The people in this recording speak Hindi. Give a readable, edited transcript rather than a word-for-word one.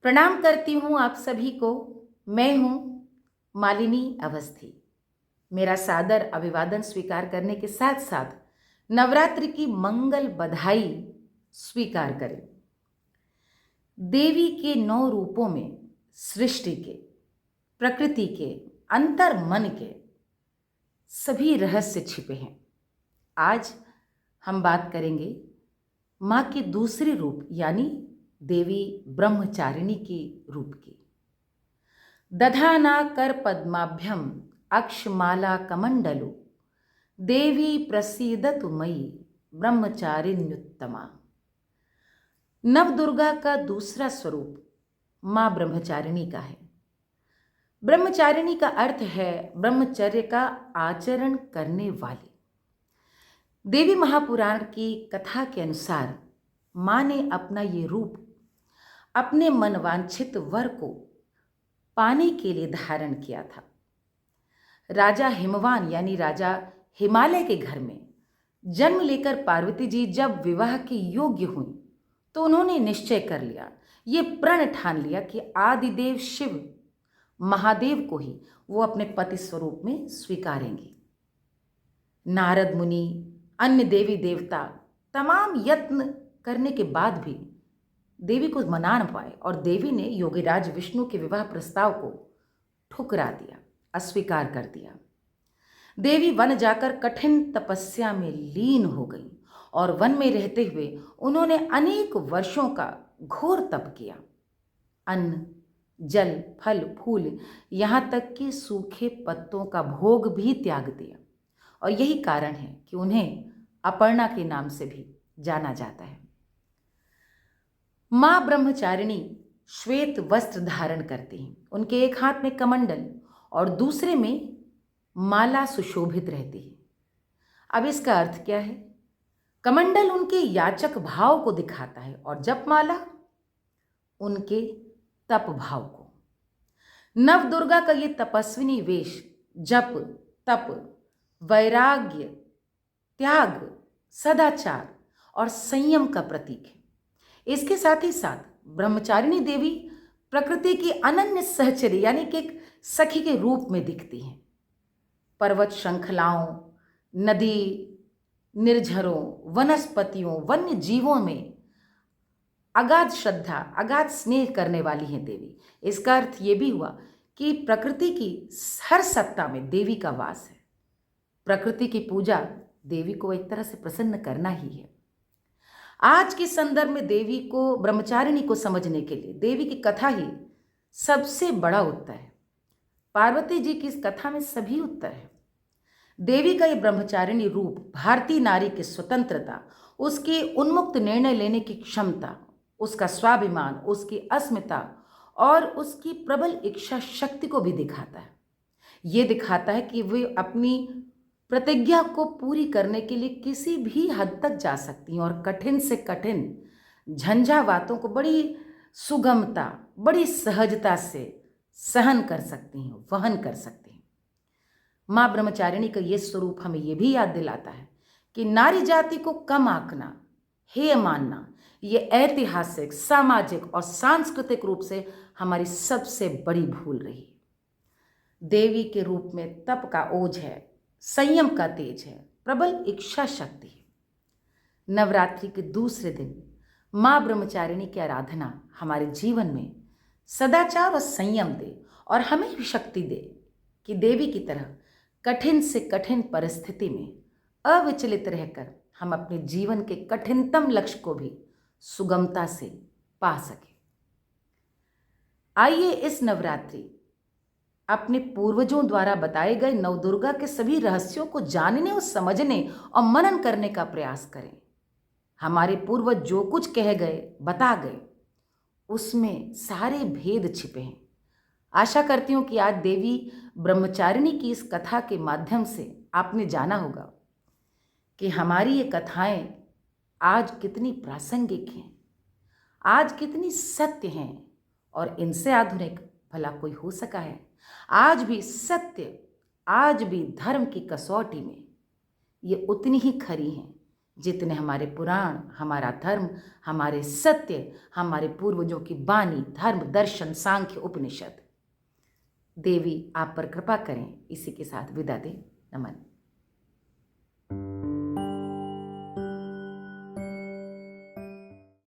प्रणाम करती हूँ आप सभी को। मैं हूँ मालिनी अवस्थी। मेरा सादर अभिवादन स्वीकार करने के साथ साथ नवरात्रि की मंगल बधाई स्वीकार करें। देवी के 9 रूपों में सृष्टि के, प्रकृति के, अंतर मन के सभी रहस्य छिपे हैं। आज हम बात करेंगे माँ के दूसरे रूप यानी देवी ब्रह्मचारिणी के रूप की। दधाना कर पद्माभ्यम अक्षमाला कमंडलु देवी प्रसीदतु मयि ब्रह्मचारिण्युत्तमा। नवदुर्गा का दूसरा स्वरूप माँ ब्रह्मचारिणी का है। ब्रह्मचारिणी का अर्थ है ब्रह्मचर्य का आचरण करने वाली। देवी महापुराण की कथा के अनुसार माँ ने अपना ये रूप अपने मनवांछित वर को पाने के लिए धारण किया था। राजा हिमवान यानी राजा हिमालय के घर में जन्म लेकर पार्वती जी जब विवाह के योग्य हुई तो उन्होंने निश्चय कर लिया, ये प्रण ठान लिया कि आदिदेव शिव महादेव को ही वो अपने पति स्वरूप में स्वीकारेंगी। नारद मुनि, अन्य देवी देवता तमाम यत्न करने के बाद भी देवी को मना न पाए और देवी ने योगीराज विष्णु के विवाह प्रस्ताव को ठुकरा दिया, अस्वीकार कर दिया। देवी वन जाकर कठिन तपस्या में लीन हो गई और वन में रहते हुए उन्होंने अनेक वर्षों का घोर तप किया। अन्न, जल, फल, फूल, यहाँ तक कि सूखे पत्तों का भोग भी त्याग दिया और यही कारण है कि उन्हें अपर्णा के नाम से भी जाना जाता है। माँ ब्रह्मचारिणी श्वेत वस्त्र धारण करती हैं। उनके एक हाथ में कमंडल और दूसरे में माला सुशोभित रहती है। अब इसका अर्थ क्या है? कमंडल उनके याचक भाव को दिखाता है और जपमाला उनके तप भाव को। नवदुर्गा का ये तपस्विनी वेश जप, तप, वैराग्य, त्याग, सदाचार और संयम का प्रतीक है। इसके साथ ही साथ ब्रह्मचारिणी देवी प्रकृति की अनन्य सहचरी यानी कि एक सखी के रूप में दिखती हैं। पर्वत श्रृंखलाओं, नदी, निर्झरों, वनस्पतियों, वन्य जीवों में अगाध श्रद्धा, अगाध स्नेह करने वाली हैं देवी। इसका अर्थ ये भी हुआ कि प्रकृति की हर सत्ता में देवी का वास है। प्रकृति की पूजा देवी को एक तरह से प्रसन्न करना ही है। आज के संदर्भ में देवी को, ब्रह्मचारिणी को समझने के लिए देवी की कथा ही सबसे बड़ा उत्तर है। पार्वती जी की इस कथा में सभी उत्तर है। देवी का ये ब्रह्मचारिणी रूप भारतीय नारी की स्वतंत्रता, उसकी उन्मुक्त निर्णय लेने की क्षमता, उसका स्वाभिमान, उसकी अस्मिता और उसकी प्रबल इच्छा शक्ति को भी दिखाता है। ये दिखाता है कि वे अपनी प्रतिज्ञा को पूरी करने के लिए किसी भी हद तक जा सकती हैं और कठिन से कठिन झंझावातों को बड़ी सुगमता, बड़ी सहजता से सहन कर सकती हैं, वहन कर सकती हैं। माँ ब्रह्मचारिणी का ये स्वरूप हमें ये भी याद दिलाता है कि नारी जाति को कम आंकना, हेय मानना, ये ऐतिहासिक, सामाजिक और सांस्कृतिक रूप से हमारी सबसे बड़ी भूल रही है। देवी के रूप में तप का ओज है, संयम का तेज है, प्रबल इच्छा शक्ति है। नवरात्रि के दूसरे दिन माँ ब्रह्मचारिणी की आराधना हमारे जीवन में सदाचार और संयम दे और हमें भी शक्ति दे कि देवी की तरह कठिन से कठिन परिस्थिति में अविचलित रहकर हम अपने जीवन के कठिनतम लक्ष्य को भी सुगमता से पा सके। आइए इस नवरात्रि अपने पूर्वजों द्वारा बताए गए नवदुर्गा के सभी रहस्यों को जानने और समझने और मनन करने का प्रयास करें। हमारे पूर्वज जो कुछ कह गए, बता गए, उसमें सारे भेद छिपे हैं। आशा करती हूँ कि आज देवी ब्रह्मचारिणी की इस कथा के माध्यम से आपने जाना होगा कि हमारी ये कथाएं आज कितनी प्रासंगिक हैं, आज कितनी सत्य हैं और इनसे आधुनिक भला कोई हो सका है। आज भी सत्य, आज भी धर्म की कसौटी में ये उतनी ही खरी हैं जितने हमारे पुराण, हमारा धर्म, हमारे सत्य, हमारे पूर्वजों की वाणी, धर्म, दर्शन, सांख्य, उपनिषद। देवी आप पर कृपा करें। इसी के साथ विदा दें। नमन।